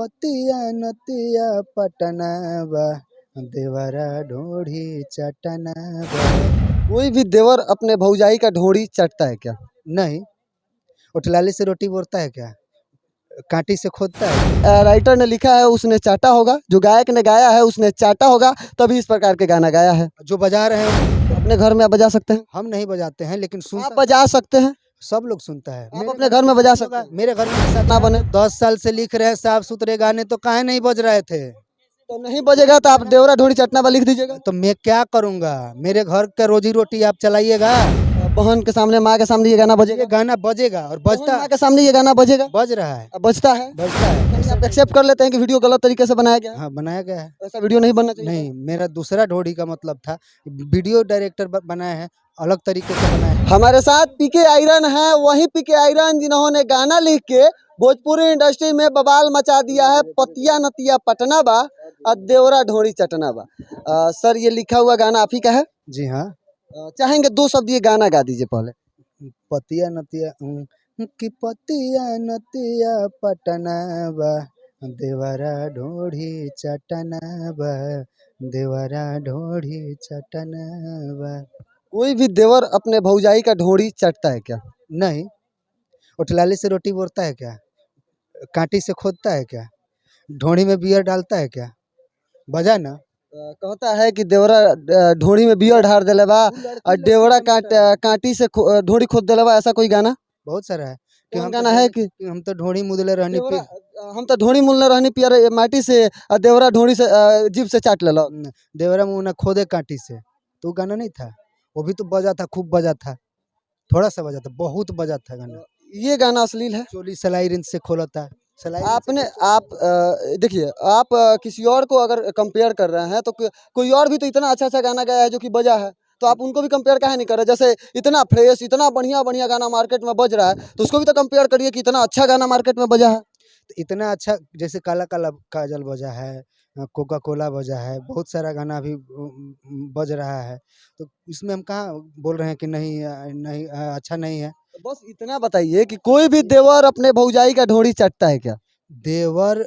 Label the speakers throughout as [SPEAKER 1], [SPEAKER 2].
[SPEAKER 1] पतिया नतिया पटनावा देवरा ढोढ़ी चटनावा।
[SPEAKER 2] कोई भी देवर अपने भौजाई का ढोड़ी चटता है क्या?
[SPEAKER 1] नहीं, उठलाली से रोटी बोरता है क्या? कांटी से खोदता है?
[SPEAKER 2] राइटर ने लिखा है उसने चाटा होगा, जो गायक ने गाया है उसने चाटा होगा, तभी इस प्रकार के गाना गाया है।
[SPEAKER 1] जो बजा रहे हैं
[SPEAKER 2] अपने घर में आप बजा सकते हैं?
[SPEAKER 1] हम नहीं बजाते हैं, लेकिन
[SPEAKER 2] आप
[SPEAKER 1] सुनता
[SPEAKER 2] बजा सकते हैं,
[SPEAKER 1] सब लोग सुनता है।
[SPEAKER 2] आप अपने घर में बजा सकते हैं।
[SPEAKER 1] मेरे घर में
[SPEAKER 2] ना बने
[SPEAKER 1] 10 साल से लिख रहे हैं साफ सुथरे गाने, तो काहे नहीं बज रहे थे?
[SPEAKER 2] तो नहीं बजेगा तो आप देवरा ढोड़ी चटना पर लिख दीजिएगा।
[SPEAKER 1] तो मैं क्या करूंगा? मेरे घर का रोजी रोटी आप चलाइएगा।
[SPEAKER 2] बहन के सामने, माँ के सामने ये गाना बजेगा?
[SPEAKER 1] ये गाना बजेगा और
[SPEAKER 2] बहन
[SPEAKER 1] बजता
[SPEAKER 2] माँ के सामने ये गाना बजेगा?
[SPEAKER 1] बज रहा है,
[SPEAKER 2] बजता है।
[SPEAKER 1] बजता है।
[SPEAKER 2] आप एक्सेप्ट कर लेते हैं कि वीडियो गलत तरीके से बनाया गया है?
[SPEAKER 1] हाँ, बनाया गया है।
[SPEAKER 2] ऐसा वीडियो नहीं बनना चाहिए।
[SPEAKER 1] नहीं, मेरा दूसरा ढोड़ी का मतलब था, वीडियो डायरेक्टर बनाया है, अलग तरीके से बनाया है।
[SPEAKER 2] हमारे साथ पीके आयरन है, वही पीके आयरन जिन्होंने गाना लिख के भोजपुरी इंडस्ट्री में बवाल मचा दिया है। पतिया नतिया पटना बा और देवरा ढोड़ी चटना बा। सर, ये लिखा हुआ गाना आप ही का है?
[SPEAKER 1] जी हाँ।
[SPEAKER 2] चाहेंगे 2 शब्द ये गाना गा दीजिए पहले।
[SPEAKER 1] पतिया नतिया कि पतिया नतिया पटनावा देवरा ढोढ़ी चटनावा देवरा ढोढ़ी चटनावा।
[SPEAKER 2] कोई भी देवर अपने भौजाई का ढोड़ी चटता है क्या?
[SPEAKER 1] नहीं, उठलाली से रोटी बोरता है क्या? कांटी से खोदता है क्या? ढोड़ी में बियर डालता है क्या? बजा ना।
[SPEAKER 2] कहता है कि देवरा ढोड़ी में बियर ढार देले बा और देवरा कांटी से ढोड़ी खोद देले बा, ऐसा कोई गाना?
[SPEAKER 1] बहुत सारा है कि
[SPEAKER 2] कौन गाना है कि
[SPEAKER 1] हम तो ढोड़ी मुदले रहनी
[SPEAKER 2] देवरा हम तो ढोड़ी मुलने रहनी पियर माटी से और देवरा ढोड़ी से जीभ से चाट लेलो।
[SPEAKER 1] देवरा मुँह ना खोदे कांटी से, तो गाना नहीं था? वो भी तो बजा था, खूब बजा था। थोड़ा सा बजा था, बहुत बजा था गाना।
[SPEAKER 2] ये गाना अश्लील है।
[SPEAKER 1] चोली सलाई रिंच से खोला था।
[SPEAKER 2] आपने आप देखिए, आप किसी और को अगर कंपेयर कर रहे हैं तो कोई और भी तो इतना अच्छा अच्छा गाना गाया है जो कि बजा है, तो आप उनको भी कंपेयर काहे नहीं कर रहे? जैसे इतना फ्रेश, इतना बढ़िया बढ़िया गाना मार्केट में बज रहा है, तो उसको भी तो कंपेयर करिए कि इतना अच्छा गाना मार्केट में बजा है।
[SPEAKER 1] तो इतना अच्छा, जैसे काला काला काजल बजा है, कोका कोला बजा है, बहुत सारा गाना अभी बज रहा है, तो इसमें हम कहाँ बोल रहे हैं कि नहीं नहीं अच्छा नहीं है।
[SPEAKER 2] तो बस इतना बताइए कि कोई भी देवर अपने भौजाई का ढोड़ी चटता है क्या?
[SPEAKER 1] देवर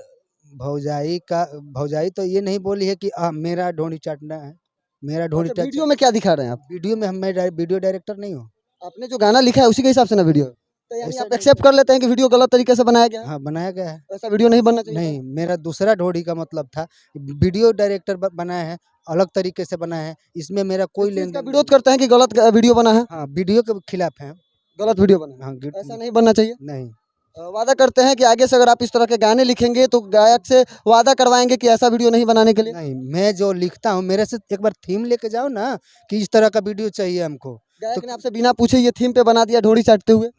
[SPEAKER 1] भौजाई तो ये नहीं बोली है कि मेरा ढोड़ी चाटना है, मेरा ढोड़ी
[SPEAKER 2] अच्छा, वीडियो में क्या दिखा रहे हैं आप?
[SPEAKER 1] वीडियो में मैं वीडियो डायरेक्टर नहीं हूँ।
[SPEAKER 2] आपने जो गाना लिखा है उसी के हिसाब से ना वीडियो, तो यानी
[SPEAKER 1] ऐसा
[SPEAKER 2] आप एक्सेप्ट कर लेते हैं कि वीडियो गलत तरीके से बनाया गया है?
[SPEAKER 1] हाँ, बनाया गया है।
[SPEAKER 2] ऐसा वीडियो नहीं बनना चाहिए।
[SPEAKER 1] नहीं, मेरा दूसरा ढोड़ी का मतलब था, वीडियो डायरेक्टर बनाया है, अलग तरीके से बनाया है, इसमें मेरा कोई लेन
[SPEAKER 2] इसका
[SPEAKER 1] देन
[SPEAKER 2] विरोध करते हैं कि गलत वीडियो बना है,
[SPEAKER 1] हाँ, वीडियो के खिलाफ है।
[SPEAKER 2] गलत वीडियो बना है,
[SPEAKER 1] हाँ,
[SPEAKER 2] ऐसा नहीं बनना चाहिए।
[SPEAKER 1] नहीं।
[SPEAKER 2] वादा करते हैं कि आगे से अगर आप इस तरह के गाने लिखेंगे तो गायक से वादा करवाएंगे कि ऐसा वीडियो नहीं बनाने के लिए।
[SPEAKER 1] नहीं, मैं जो लिखता हूँ मेरे से एक बार थीम लेके जाओ ना कि इस तरह का वीडियो चाहिए हमको।
[SPEAKER 2] गायक ने आपसे बिना पूछे ये थीम पे बना दिया ढोड़ी चाटते हुए।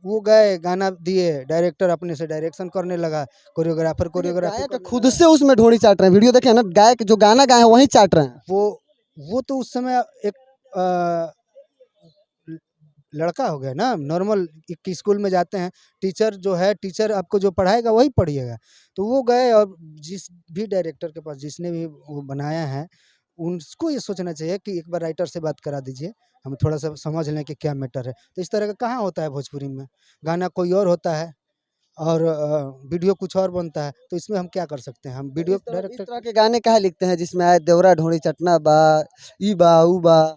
[SPEAKER 1] वो गए, गाना दिए, डायरेक्टर अपने से डायरेक्शन करने लगा, कोरियोग्राफर
[SPEAKER 2] गायक खुद से उसमें ढोड़ी चाट रहे हैं, वीडियो देखे ना, गायक जो गाना गाए हैं वही चाट रहे हैं।
[SPEAKER 1] वो तो उस समय एक लड़का हो गया ना, नॉर्मल एक स्कूल में जाते हैं, टीचर जो है, टीचर आपको जो पढ़ाएगा वही पढ़िएगा। तो वो गए और जिस भी डायरेक्टर के पास जिसने भी वो बनाया है, उनको ये सोचना चाहिए कि एक बार राइटर से बात करा दीजिए, हम थोड़ा सा समझ लें कि क्या मैटर है। तो इस तरह का कहाँ होता है भोजपुरी में, गाना कोई और होता है और वीडियो कुछ और बनता है, तो इसमें हम क्या कर सकते हैं? हम वीडियो
[SPEAKER 2] इस
[SPEAKER 1] डायरेक्टर
[SPEAKER 2] तरह के गाने काहे लिखते हैं जिसमें आए देवरा ढोड़ी चटना बा, ई बा ऊ बा?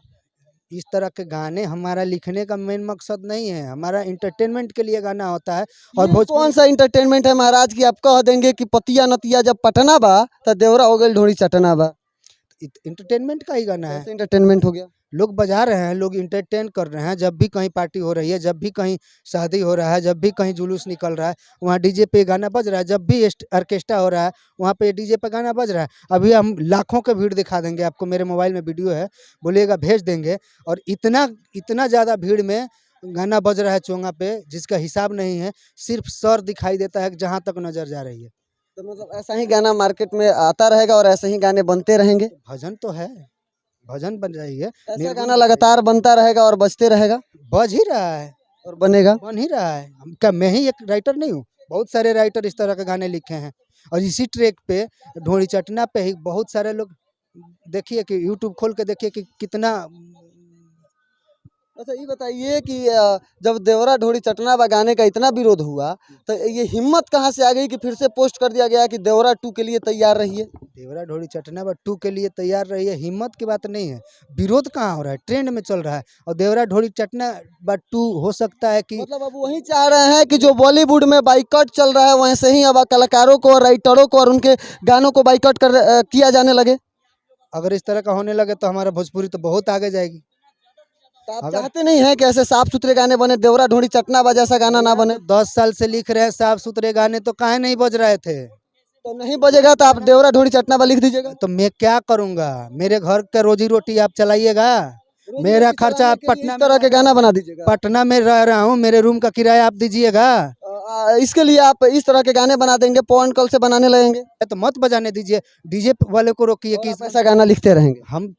[SPEAKER 1] इस तरह के गाने हमारा लिखने का मेन मकसद नहीं है, हमारा इंटरटेनमेंट के लिए गाना होता है। और
[SPEAKER 2] ये कौन सा इंटरटेनमेंट है महाराज की आप कह देंगे कि पतिया नतिया जब पटना बा तो देवरा हो गई ढोड़ी चटना बा?
[SPEAKER 1] इंटरटेनमेंट का ही गाना है।
[SPEAKER 2] कैसे इंटरटेनमेंट हो गया?
[SPEAKER 1] लोग बजा रहे हैं, लोग इंटरटेन कर रहे हैं, जब भी कहीं पार्टी हो रही है, जब भी कहीं शादी हो रहा है, जब भी कहीं जुलूस निकल रहा है, वहाँ डीजे पे गाना बज रहा है, जब भी ऑर्केस्ट्रा हो रहा है वहाँ पे डीजे पे गाना बज रहा है। अभी हम लाखों के भीड़ दिखा देंगे आपको, मेरे मोबाइल में वीडियो है, बोलिएगा भेज देंगे। और इतना इतना ज़्यादा भीड़ में गाना बज रहा है चोंगा पे, जिसका हिसाब नहीं है, सिर्फ सर दिखाई देता है जहाँ तक नज़र जा रही है।
[SPEAKER 2] तो मतलब ऐसा ही गाना मार्केट में आता रहेगा और ऐसे ही गाने बनते रहेंगे?
[SPEAKER 1] भजन तो है, भजन बन रही है,
[SPEAKER 2] ऐसा गाना लगातार बनता रहेगा और बजते रहेगा
[SPEAKER 1] बज ही रहा है
[SPEAKER 2] और बनेगा।
[SPEAKER 1] बन ही रहा है। क्या मैं ही एक राइटर नहीं हूँ? बहुत सारे राइटर इस तरह के गाने लिखे हैं। और इसी ट्रैक पे ढोड़ी चटना पे ही बहुत सारे लोग, देखिए कि यूट्यूब खोल के देखिए कि कितना
[SPEAKER 2] अच्छा ये बताइए कि जब देवरा ढोरी चटना बा गाने का इतना विरोध हुआ, तो ये हिम्मत कहाँ से आ गई कि फिर से पोस्ट कर दिया गया कि देवरा 2 के लिए तैयार रहिए?
[SPEAKER 1] देवरा ढोरी चटना बा 2 के लिए तैयार रही है, हिम्मत की बात नहीं है। विरोध कहाँ हो रहा है, ट्रेंड में चल रहा है। और देवरा ढोरी चटना बा 2 हो सकता है कि
[SPEAKER 2] मतलब अब वही चाह रहे हैं कि जो बॉलीवुड में बाइकॉट चल रहा है वैसे ही अब कलाकारों को और राइटरों को और उनके गानों को बाइकॉट किया जाने लगे।
[SPEAKER 1] अगर इस तरह का होने लगे तो हमारा भोजपुरी तो बहुत आगे जाएगी।
[SPEAKER 2] तो आप
[SPEAKER 1] अगर
[SPEAKER 2] चाहते नहीं हैं कि ऐसे साफ सुथरे गाने बने, देवरा ढोरी चटना बा जैसा गाना ना बने?
[SPEAKER 1] 10 साल से लिख रहे हैं साफ सुथरे गाने, तो काहे नहीं बज रहे थे।
[SPEAKER 2] तो नहीं बजेगा तो आप देवरा ढोरी चटना बा लिख दीजिएगा।
[SPEAKER 1] तो मैं क्या करूंगा, मेरे घर का रोजी रोटी आप चलाइएगा।
[SPEAKER 2] रोजी
[SPEAKER 1] मेरा
[SPEAKER 2] रोटी
[SPEAKER 1] खर्चा
[SPEAKER 2] चलाने
[SPEAKER 1] आप
[SPEAKER 2] के लिए
[SPEAKER 1] पटना
[SPEAKER 2] इस
[SPEAKER 1] में
[SPEAKER 2] तरह के गाना बना दीजिएगा।
[SPEAKER 1] पटना में रह रहा हूँ, मेरे रूम का किराया आप दीजिएगा।
[SPEAKER 2] इसके लिए आप इस तरह के गाने बना देंगे, पवन कल से बनाने लगेंगे
[SPEAKER 1] तो मत बजाने दीजिए, डीजे वाले को रोकिए
[SPEAKER 2] और
[SPEAKER 1] कि
[SPEAKER 2] आप ऐसा गाना लिखते रहेंगे।
[SPEAKER 1] हम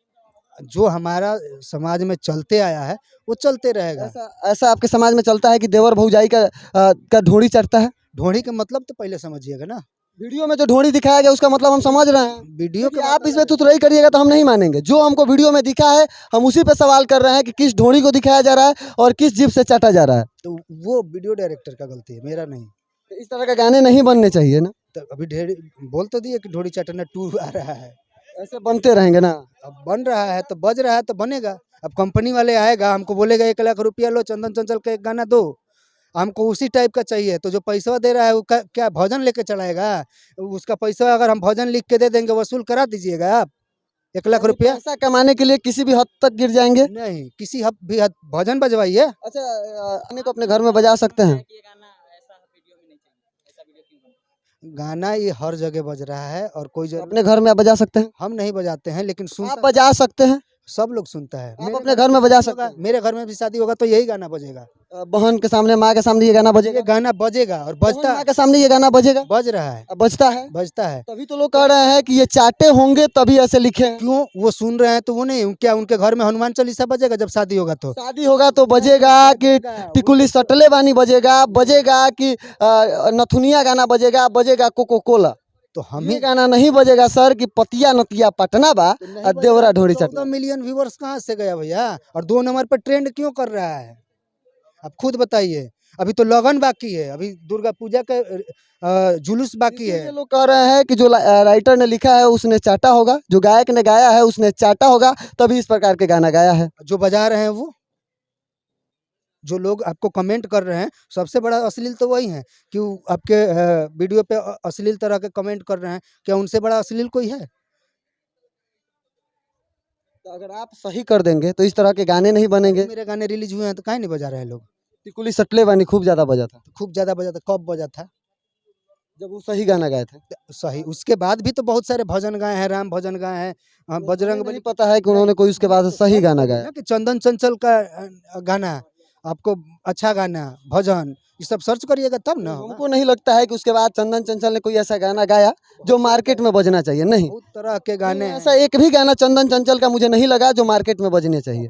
[SPEAKER 1] जो हमारा समाज में चलते आया है वो चलते रहेगा।
[SPEAKER 2] ऐसा ऐसा आपके समाज में चलता है कि देवर भौजाई का ढोरी चढ़ता है?
[SPEAKER 1] ढोड़ी का मतलब तो पहले समझिएगा ना।
[SPEAKER 2] वीडियो में जो ढोरी दिखाया गया उसका मतलब हम समझ रहे हैं।
[SPEAKER 1] वीडियो
[SPEAKER 2] देखिए,
[SPEAKER 1] के
[SPEAKER 2] आप इसमें तुतरई करिएगा तो हम नहीं मानेंगे। जो हमको वीडियो में दिखा है हम उसी पे सवाल कर रहे हैं कि किस ढोरी को दिखाया जा रहा है और किस जीभ से चाटा जा रहा है।
[SPEAKER 1] तो वो वीडियो डायरेक्टर का गलती है, मेरा नहीं।
[SPEAKER 2] तो इस तरह के गाने नहीं बनने चाहिए ना।
[SPEAKER 1] तो अभी ढेर बोल तो दिए कि ढोड़ी चटना 2 आ रहा है।
[SPEAKER 2] ऐसे बनते रहेंगे ना।
[SPEAKER 1] अब बन रहा है तो बज रहा है तो बनेगा। अब कंपनी वाले आएगा, हमको बोलेगा 1 लाख रुपया लो, चंदन चंचल का एक गाना दो, हमको उसी टाइप का चाहिए। तो जो पैसा दे रहा है वो क्या भजन लेके चलाएगा? उसका पैसा अगर हम भजन लिख के दे देंगे, वसूल करा दीजिएगा आप 1 लाख
[SPEAKER 2] यानी
[SPEAKER 1] रुपया।
[SPEAKER 2] पैसा कमाने के लिए किसी भी हद तक गिर जाएंगे।
[SPEAKER 1] नहीं, किसी हद भी हद भजन बजवाइए।
[SPEAKER 2] अच्छा, गाने को अपने घर में बजा सकते हैं?
[SPEAKER 1] गाना ये हर जगह बज रहा है और कोई
[SPEAKER 2] तो
[SPEAKER 1] जरूर
[SPEAKER 2] अपने घर में आप बजा सकते हैं?
[SPEAKER 1] हम नहीं बजाते हैं, लेकिन
[SPEAKER 2] आप
[SPEAKER 1] सुनता
[SPEAKER 2] बजा सकते हैं?
[SPEAKER 1] सब लोग सुनता है।
[SPEAKER 2] आप अपने घर में बजा सकते हैं?
[SPEAKER 1] मेरे घर में भी शादी होगा तो यही गाना बजेगा।
[SPEAKER 2] बहन के सामने, माँ के सामने ये गाना बजेगा?
[SPEAKER 1] ये गाना बजेगा और
[SPEAKER 2] बहन
[SPEAKER 1] बजता
[SPEAKER 2] माँ के सामने ये गाना बजेगा?
[SPEAKER 1] बज रहा है,
[SPEAKER 2] बजता है।
[SPEAKER 1] बजता है।
[SPEAKER 2] तभी तो लोग कह रहे हैं कि ये चाटे होंगे तभी ऐसे लिखे हैं।
[SPEAKER 1] क्यों वो सुन रहे हैं तो वो नहीं, क्या उनके घर में हनुमान चालीसा बजेगा जब शादी होगा तो?
[SPEAKER 2] शादी होगा तो बजेगा कि टिकुली सटले बानी बजेगा, बजेगा कि नथुनिया गाना बजेगा, बजेगा कोको कोला।
[SPEAKER 1] तो हम
[SPEAKER 2] ये
[SPEAKER 1] ही
[SPEAKER 2] गाना नहीं बजेगा सर कि पतिया नतिया पटना बा और देवरा ढोरी
[SPEAKER 1] 14
[SPEAKER 2] चटना।
[SPEAKER 1] मिलियन व्यूवर्स कहाँ से गया भैया? और 2 नंबर पर ट्रेंड क्यों कर रहा है? आप खुद बताइए। अभी तो लगन बाकी है, अभी दुर्गा पूजा का जुलूस बाकी
[SPEAKER 2] इसीलिए
[SPEAKER 1] है।
[SPEAKER 2] लोग कह रहे हैं कि जो राइटर ने लिखा है उसने चाटा होगा, जो गायक ने गाया है उसने चाटा होगा, तभी इस प्रकार के गाना गाया है।
[SPEAKER 1] जो बजा रहे हैं वो, जो लोग आपको कमेंट कर रहे हैं, सबसे बड़ा अश्लील तो वही है कि वो आपके वीडियो पे अश्लील तरह के कमेंट कर रहे हैं। क्या उनसे बड़ा अश्लील कोई है?
[SPEAKER 2] तो अगर आप सही कर देंगे तो इस तरह के गाने नहीं बनेंगे।
[SPEAKER 1] मेरे गाने रिलीज हुए हैं तो काहे नहीं बजा रहे हैं लोग?
[SPEAKER 2] टिकुली सटले बानी खूब ज्यादा बजा था
[SPEAKER 1] खूब ज्यादा बजा था, कब बजा था?
[SPEAKER 2] जब वो सही गाना गाए थे।
[SPEAKER 1] सही, उसके बाद भी तो बहुत सारे भजन गाए हैं, राम भजन गाए हैं, बजरंग
[SPEAKER 2] हमें
[SPEAKER 1] बली।
[SPEAKER 2] नहीं पता है कि उन्होंने कोई उसके बाद सही गाना गाया।
[SPEAKER 1] ना कि चंदन चंचल का गाना आपको अच्छा गाना भजन ये सब सर्च करिएगा तब ना होगा।
[SPEAKER 2] हमको नहीं लगता है कि उसके बाद चंदन चंचल ने कोई ऐसा गाना गाया जो मार्केट में बजना चाहिए। नहीं,
[SPEAKER 1] बहुत तरह के गाने हैं।
[SPEAKER 2] ऐसा एक भी गाना चंदन चंचल का मुझे नहीं लगा जो मार्केट में बजने चाहिए।